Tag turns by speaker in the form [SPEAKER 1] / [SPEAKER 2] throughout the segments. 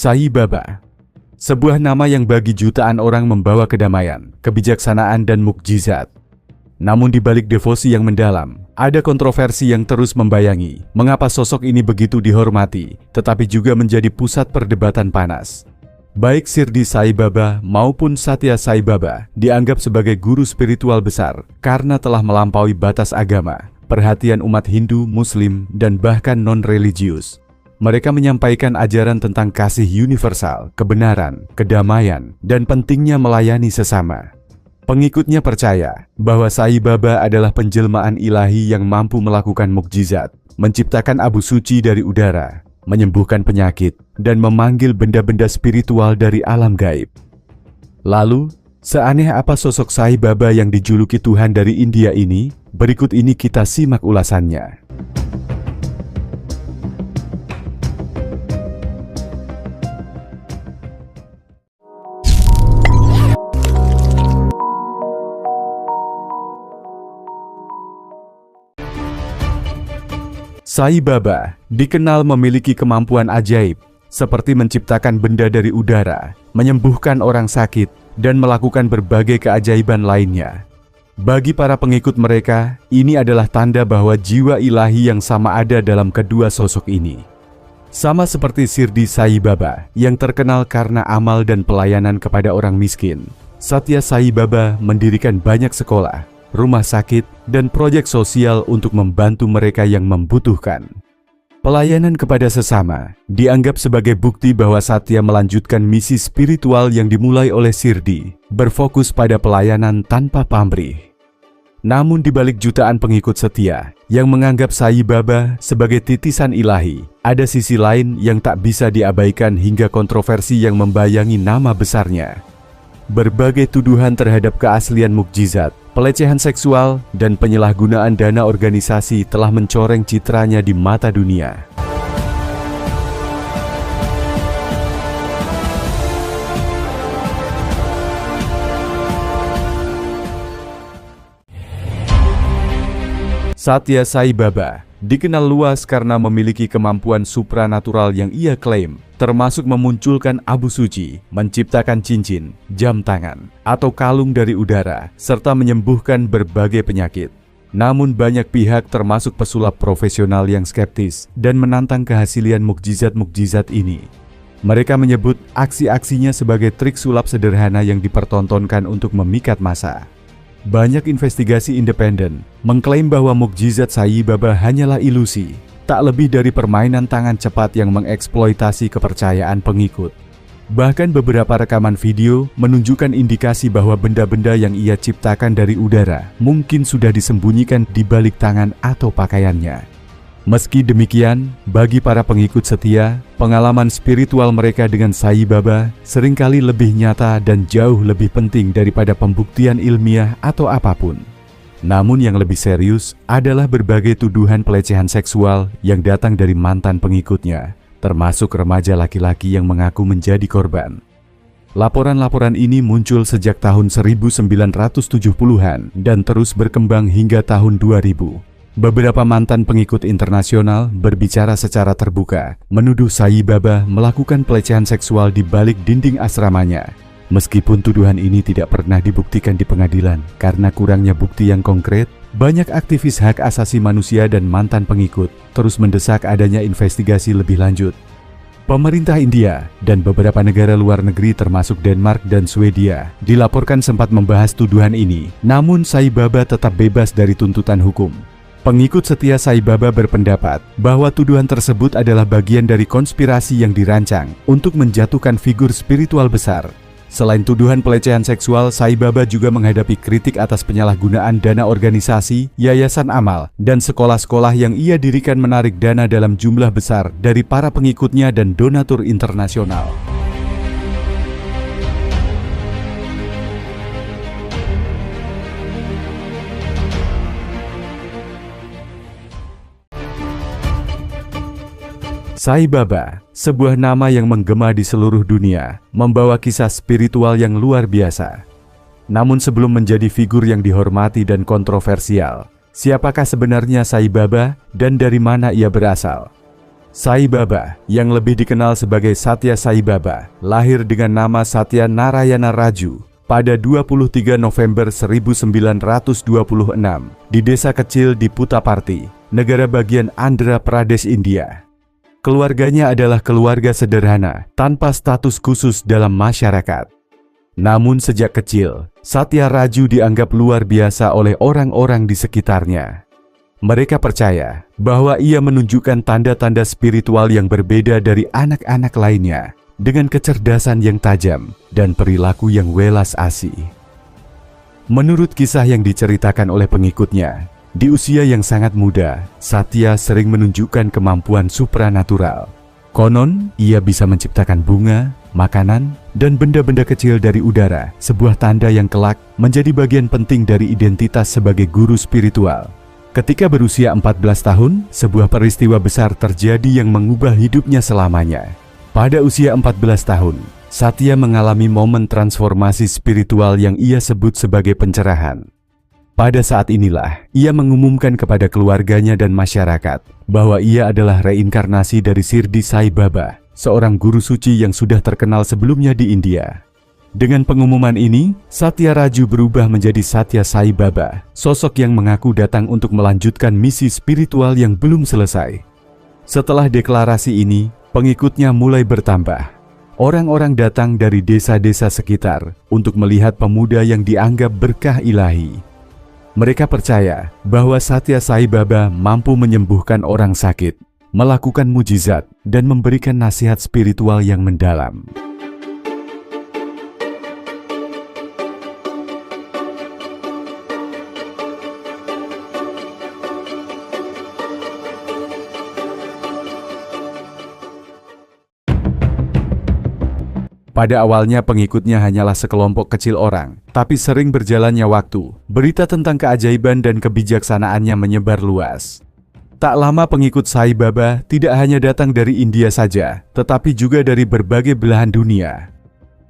[SPEAKER 1] Sai Baba, sebuah nama yang bagi jutaan orang membawa kedamaian, kebijaksanaan, dan mukjizat. Namun di balik devosi yang mendalam, ada kontroversi yang terus membayangi mengapa sosok ini begitu dihormati, tetapi juga menjadi pusat perdebatan panas. Baik Shirdi Sai Baba maupun Satya Sai Baba dianggap sebagai guru spiritual besar karena telah melampaui batas agama, perhatian umat Hindu, Muslim, dan bahkan non-religius. Mereka menyampaikan ajaran tentang kasih universal, kebenaran, kedamaian, dan pentingnya melayani sesama. Pengikutnya percaya bahwa Sai Baba adalah penjelmaan ilahi yang mampu melakukan mukjizat, menciptakan abu suci dari udara, menyembuhkan penyakit, dan memanggil benda-benda spiritual dari alam gaib. Lalu, seaneh apa sosok Sai Baba yang dijuluki Tuhan dari India ini? Berikut ini kita simak ulasannya. Sai Baba dikenal memiliki kemampuan ajaib, seperti menciptakan benda dari udara, menyembuhkan orang sakit, dan melakukan berbagai keajaiban lainnya. Bagi para pengikut mereka, ini adalah tanda bahwa jiwa ilahi yang sama ada dalam kedua sosok ini. Sama seperti Shirdi Sai Baba yang terkenal karena amal dan pelayanan kepada orang miskin, Satya Sai Baba mendirikan banyak sekolah, rumah sakit, dan proyek sosial untuk membantu mereka yang membutuhkan. Pelayanan kepada sesama dianggap sebagai bukti bahwa Satya melanjutkan misi spiritual yang dimulai oleh Shirdi, berfokus pada pelayanan tanpa pamrih. Namun di balik jutaan pengikut setia yang menganggap Sai Baba sebagai titisan ilahi, ada sisi lain yang tak bisa diabaikan hingga kontroversi yang membayangi nama besarnya. Berbagai tuduhan terhadap keaslian mukjizat, pelecehan seksual, dan penyalahgunaan dana organisasi telah mencoreng citranya di mata dunia. Satya Sai Baba dikenal luas karena memiliki kemampuan supranatural yang ia klaim, termasuk memunculkan abu suci, menciptakan cincin, jam tangan, atau kalung dari udara, serta menyembuhkan berbagai penyakit. Namun banyak pihak termasuk pesulap profesional yang skeptis dan menantang kehasilan mukjizat-mukjizat ini. Mereka menyebut aksi-aksinya sebagai trik sulap sederhana yang dipertontonkan untuk memikat massa. Banyak investigasi independen mengklaim bahwa mukjizat Sai Baba hanyalah ilusi, tak lebih dari permainan tangan cepat yang mengeksploitasi kepercayaan pengikut. Bahkan beberapa rekaman video menunjukkan indikasi bahwa benda-benda yang ia ciptakan dari udara mungkin sudah disembunyikan di balik tangan atau pakaiannya. Meski demikian, bagi para pengikut setia, pengalaman spiritual mereka dengan Sai Baba seringkali lebih nyata dan jauh lebih penting daripada pembuktian ilmiah atau apapun. Namun yang lebih serius adalah berbagai tuduhan pelecehan seksual yang datang dari mantan pengikutnya, termasuk remaja laki-laki yang mengaku menjadi korban. Laporan-laporan ini muncul sejak tahun 1970-an dan terus berkembang hingga tahun 2000. Beberapa mantan pengikut internasional berbicara secara terbuka, menuduh Sai Baba melakukan pelecehan seksual di balik dinding asramanya. Meskipun tuduhan ini tidak pernah dibuktikan di pengadilan karena kurangnya bukti yang konkret, banyak aktivis hak asasi manusia dan mantan pengikut terus mendesak adanya investigasi lebih lanjut. Pemerintah India dan beberapa negara luar negeri termasuk Denmark dan Swedia dilaporkan sempat membahas tuduhan ini, namun Sai Baba tetap bebas dari tuntutan hukum. Pengikut setia Sai Baba berpendapat bahwa tuduhan tersebut adalah bagian dari konspirasi yang dirancang untuk menjatuhkan figur spiritual besar. Selain tuduhan pelecehan seksual, Sai Baba juga menghadapi kritik atas penyalahgunaan dana organisasi, yayasan amal, dan sekolah-sekolah yang ia dirikan menarik dana dalam jumlah besar dari para pengikutnya dan donatur internasional. Sai Baba, sebuah nama yang menggema di seluruh dunia, membawa kisah spiritual yang luar biasa. Namun sebelum menjadi figur yang dihormati dan kontroversial, siapakah sebenarnya Sai Baba dan dari mana ia berasal? Sai Baba, yang lebih dikenal sebagai Satya Sai Baba, lahir dengan nama Satya Narayana Raju pada 23 November 1926 di desa kecil di Puttaparthi, negara bagian Andhra Pradesh, India. Keluarganya adalah keluarga sederhana tanpa status khusus dalam masyarakat. Namun sejak kecil, Satya Raju dianggap luar biasa oleh orang-orang di sekitarnya. Mereka percaya bahwa ia menunjukkan tanda-tanda spiritual yang berbeda dari anak-anak lainnya, dengan kecerdasan yang tajam dan perilaku yang welas asih. Menurut kisah yang diceritakan oleh pengikutnya, di usia yang sangat muda, Satya sering menunjukkan kemampuan supranatural. Konon, ia bisa menciptakan bunga, makanan, dan benda-benda kecil dari udara, sebuah tanda yang kelak menjadi bagian penting dari identitas sebagai guru spiritual. Ketika berusia 14 tahun, sebuah peristiwa besar terjadi yang mengubah hidupnya selamanya. Pada usia 14 tahun, Satya mengalami momen transformasi spiritual yang ia sebut sebagai pencerahan. Pada saat inilah, ia mengumumkan kepada keluarganya dan masyarakat bahwa ia adalah reinkarnasi dari Shirdi Sai Baba, seorang guru suci yang sudah terkenal sebelumnya di India. Dengan pengumuman ini, Satya Raju berubah menjadi Satya Sai Baba, sosok yang mengaku datang untuk melanjutkan misi spiritual yang belum selesai. Setelah deklarasi ini, pengikutnya mulai bertambah. Orang-orang datang dari desa-desa sekitar untuk melihat pemuda yang dianggap berkah ilahi. Mereka percaya bahwa Satya Sai Baba mampu menyembuhkan orang sakit, melakukan mujizat, dan memberikan nasihat spiritual yang mendalam. Pada awalnya pengikutnya hanyalah sekelompok kecil orang, tapi sering berjalannya waktu, berita tentang keajaiban dan kebijaksanaannya menyebar luas. Tak lama pengikut Sai Baba tidak hanya datang dari India saja, tetapi juga dari berbagai belahan dunia.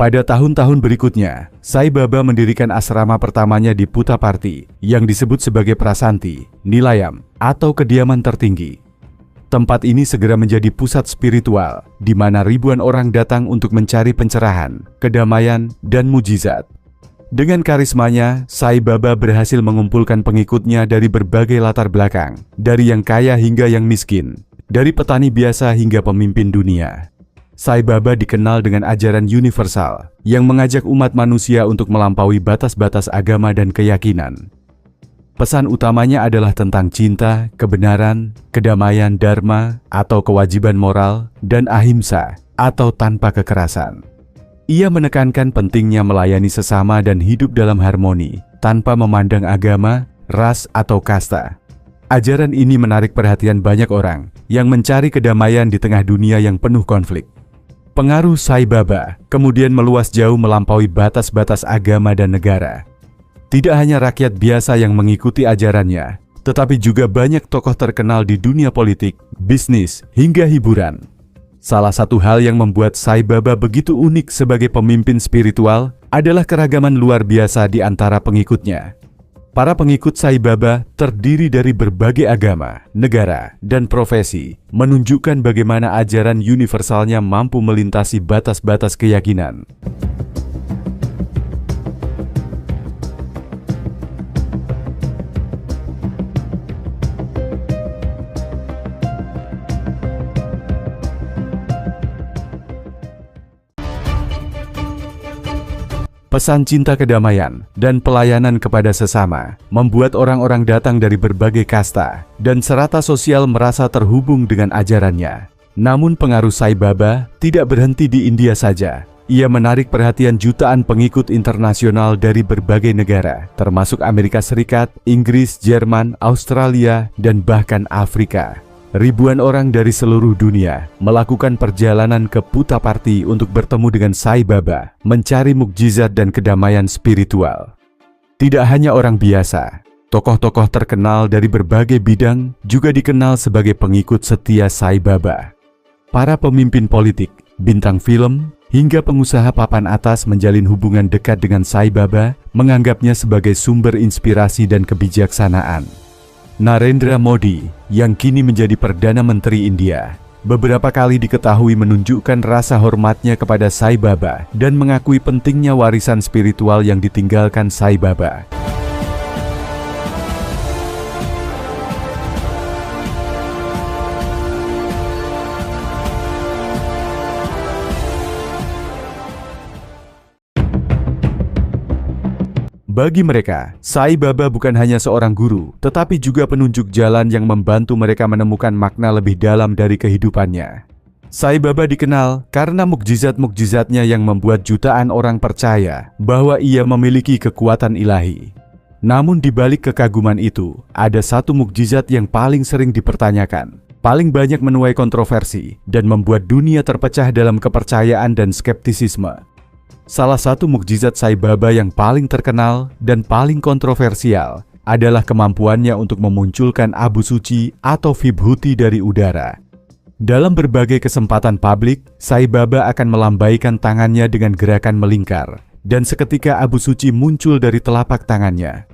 [SPEAKER 1] Pada tahun-tahun berikutnya, Sai Baba mendirikan asrama pertamanya di Puttaparthi, yang disebut sebagai Prasanti, Nilayam, atau kediaman tertinggi. Tempat ini segera menjadi pusat spiritual, di mana ribuan orang datang untuk mencari pencerahan, kedamaian, dan mujizat. Dengan karismanya, Sai Baba berhasil mengumpulkan pengikutnya dari berbagai latar belakang, dari yang kaya hingga yang miskin, dari petani biasa hingga pemimpin dunia. Sai Baba dikenal dengan ajaran universal, yang mengajak umat manusia untuk melampaui batas-batas agama dan keyakinan. Pesan utamanya adalah tentang cinta, kebenaran, kedamaian dharma atau kewajiban moral, dan ahimsa atau tanpa kekerasan. Ia menekankan pentingnya melayani sesama dan hidup dalam harmoni, tanpa memandang agama, ras, atau kasta. Ajaran ini menarik perhatian banyak orang yang mencari kedamaian di tengah dunia yang penuh konflik. Pengaruh Sai Baba kemudian meluas jauh melampaui batas-batas agama dan negara. Tidak hanya rakyat biasa yang mengikuti ajarannya, tetapi juga banyak tokoh terkenal di dunia politik, bisnis, hingga hiburan. Salah satu hal yang membuat Sai Baba begitu unik sebagai pemimpin spiritual adalah keragaman luar biasa di antara pengikutnya. Para pengikut Sai Baba terdiri dari berbagai agama, negara, dan profesi, menunjukkan bagaimana ajaran universalnya mampu melintasi batas-batas keyakinan. Pesan cinta kedamaian dan pelayanan kepada sesama membuat orang-orang datang dari berbagai kasta dan serata sosial merasa terhubung dengan ajarannya. Namun pengaruh Sai Baba tidak berhenti di India saja. Ia menarik perhatian jutaan pengikut internasional dari berbagai negara, termasuk Amerika Serikat, Inggris, Jerman, Australia, dan bahkan Afrika. Ribuan orang dari seluruh dunia melakukan perjalanan ke Puttaparthi untuk bertemu dengan Sai Baba, mencari mukjizat dan kedamaian spiritual. Tidak hanya orang biasa, tokoh-tokoh terkenal dari berbagai bidang juga dikenal sebagai pengikut setia Sai Baba. Para pemimpin politik, bintang film, hingga pengusaha papan atas menjalin hubungan dekat dengan Sai Baba, menganggapnya sebagai sumber inspirasi dan kebijaksanaan. Narendra Modi, yang kini menjadi Perdana Menteri India, beberapa kali diketahui menunjukkan rasa hormatnya kepada Sai Baba dan mengakui pentingnya warisan spiritual yang ditinggalkan Sai Baba. Bagi mereka, Sai Baba bukan hanya seorang guru, tetapi juga penunjuk jalan yang membantu mereka menemukan makna lebih dalam dari kehidupannya. Sai Baba dikenal karena mukjizat-mukjizatnya yang membuat jutaan orang percaya bahwa ia memiliki kekuatan ilahi. Namun di balik kekaguman itu, ada satu mukjizat yang paling sering dipertanyakan, paling banyak menuai kontroversi, dan membuat dunia terpecah dalam kepercayaan dan skeptisisme. Salah satu mukjizat Sai Baba yang paling terkenal dan paling kontroversial adalah kemampuannya untuk memunculkan abu suci atau vibhuti dari udara. Dalam berbagai kesempatan publik, Sai Baba akan melambaikan tangannya dengan gerakan melingkar, dan seketika abu suci muncul dari telapak tangannya.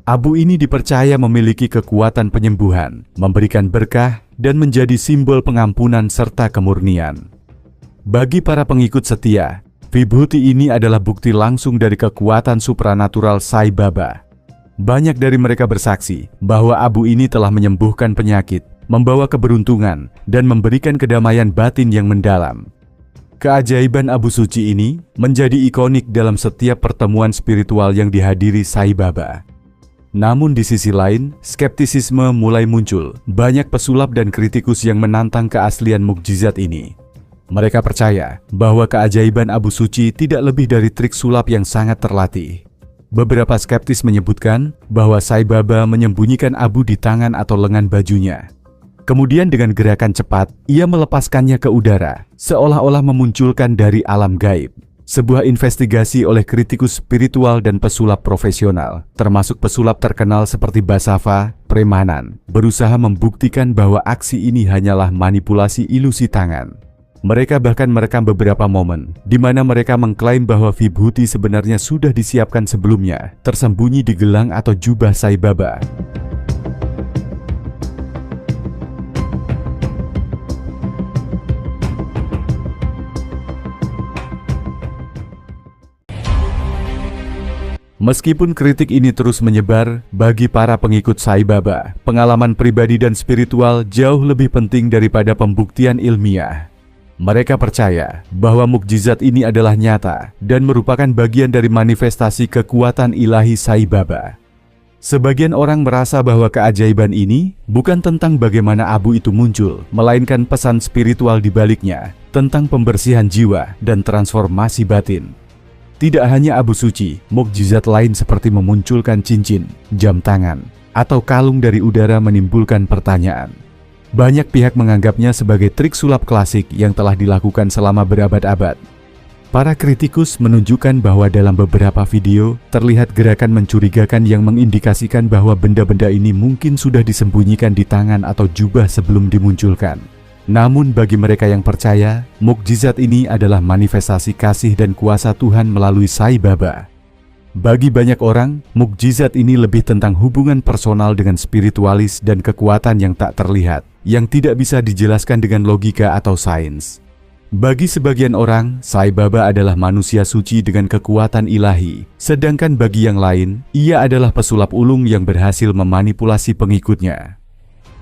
[SPEAKER 1] Abu ini dipercaya memiliki kekuatan penyembuhan, memberikan berkah, dan menjadi simbol pengampunan serta kemurnian. Bagi para pengikut setia, vibhuti ini adalah bukti langsung dari kekuatan supranatural Sai Baba. Banyak dari mereka bersaksi bahwa abu ini telah menyembuhkan penyakit, membawa keberuntungan, dan memberikan kedamaian batin yang mendalam. Keajaiban abu suci ini menjadi ikonik dalam setiap pertemuan spiritual yang dihadiri Sai Baba. Namun di sisi lain, skeptisisme mulai muncul. Banyak pesulap dan kritikus yang menantang keaslian mukjizat ini. Mereka percaya bahwa keajaiban abu suci tidak lebih dari trik sulap yang sangat terlatih. Beberapa skeptis menyebutkan bahwa Sai Baba menyembunyikan abu di tangan atau lengan bajunya. Kemudian dengan gerakan cepat, ia melepaskannya ke udara, seolah-olah memunculkan dari alam gaib. Sebuah investigasi oleh kritikus spiritual dan pesulap profesional, termasuk pesulap terkenal seperti Basava, Premanan, berusaha membuktikan bahwa aksi ini hanyalah manipulasi ilusi tangan. Mereka bahkan merekam beberapa momen di mana mereka mengklaim bahwa vibhuti sebenarnya sudah disiapkan sebelumnya, tersembunyi di gelang atau jubah Sai Baba. Meskipun kritik ini terus menyebar, bagi para pengikut Sai Baba, pengalaman pribadi dan spiritual jauh lebih penting daripada pembuktian ilmiah. Mereka percaya bahwa mukjizat ini adalah nyata dan merupakan bagian dari manifestasi kekuatan ilahi Sai Baba. Sebagian orang merasa bahwa keajaiban ini bukan tentang bagaimana abu itu muncul, melainkan pesan spiritual di baliknya, tentang pembersihan jiwa dan transformasi batin. Tidak hanya abu suci, mukjizat lain seperti memunculkan cincin, jam tangan, atau kalung dari udara menimbulkan pertanyaan. Banyak pihak menganggapnya sebagai trik sulap klasik yang telah dilakukan selama berabad-abad. Para kritikus menunjukkan bahwa dalam beberapa video terlihat gerakan mencurigakan yang mengindikasikan bahwa benda-benda ini mungkin sudah disembunyikan di tangan atau jubah sebelum dimunculkan. Namun bagi mereka yang percaya, mukjizat ini adalah manifestasi kasih dan kuasa Tuhan melalui Sai Baba. Bagi banyak orang, mukjizat ini lebih tentang hubungan personal dengan spiritualis dan kekuatan yang tak terlihat, yang tidak bisa dijelaskan dengan logika atau sains. Bagi sebagian orang, Sai Baba adalah manusia suci dengan kekuatan ilahi, sedangkan bagi yang lain, ia adalah pesulap ulung yang berhasil memanipulasi pengikutnya.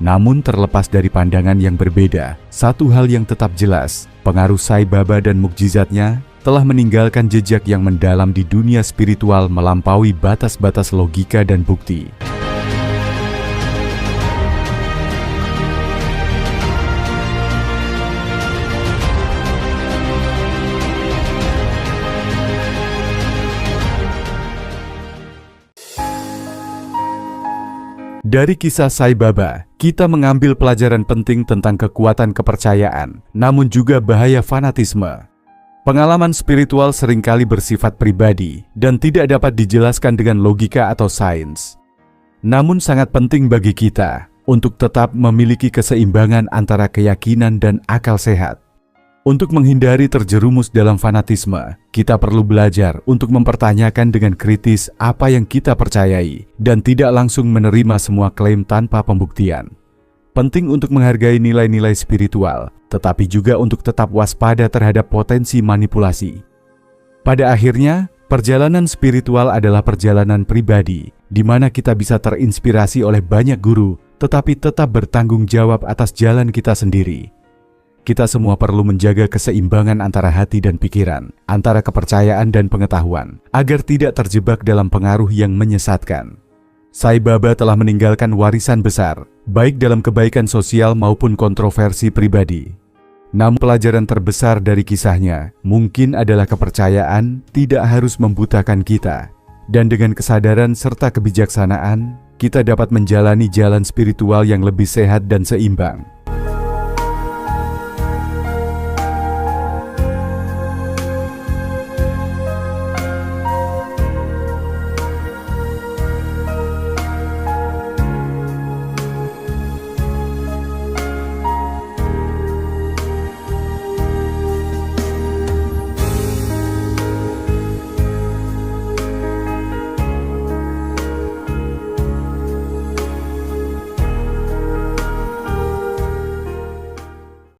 [SPEAKER 1] Namun terlepas dari pandangan yang berbeda, satu hal yang tetap jelas, pengaruh Sai Baba dan mukjizatnya telah meninggalkan jejak yang mendalam di dunia spiritual melampaui batas-batas logika dan bukti. Dari kisah Sai Baba, kita mengambil pelajaran penting tentang kekuatan kepercayaan, namun juga bahaya fanatisme. Pengalaman spiritual seringkali bersifat pribadi dan tidak dapat dijelaskan dengan logika atau sains. Namun sangat penting bagi kita untuk tetap memiliki keseimbangan antara keyakinan dan akal sehat. Untuk menghindari terjerumus dalam fanatisme, kita perlu belajar untuk mempertanyakan dengan kritis apa yang kita percayai dan tidak langsung menerima semua klaim tanpa pembuktian. Penting untuk menghargai nilai-nilai spiritual, tetapi juga untuk tetap waspada terhadap potensi manipulasi. Pada akhirnya, perjalanan spiritual adalah perjalanan pribadi, di mana kita bisa terinspirasi oleh banyak guru, tetapi tetap bertanggung jawab atas jalan kita sendiri. Kita semua perlu menjaga keseimbangan antara hati dan pikiran, antara kepercayaan dan pengetahuan, agar tidak terjebak dalam pengaruh yang menyesatkan. Sai Baba telah meninggalkan warisan besar, baik dalam kebaikan sosial maupun kontroversi pribadi. Namun pelajaran terbesar dari kisahnya mungkin adalah kepercayaan tidak harus membutakan kita. Dan dengan kesadaran serta kebijaksanaan, kita dapat menjalani jalan spiritual yang lebih sehat dan seimbang.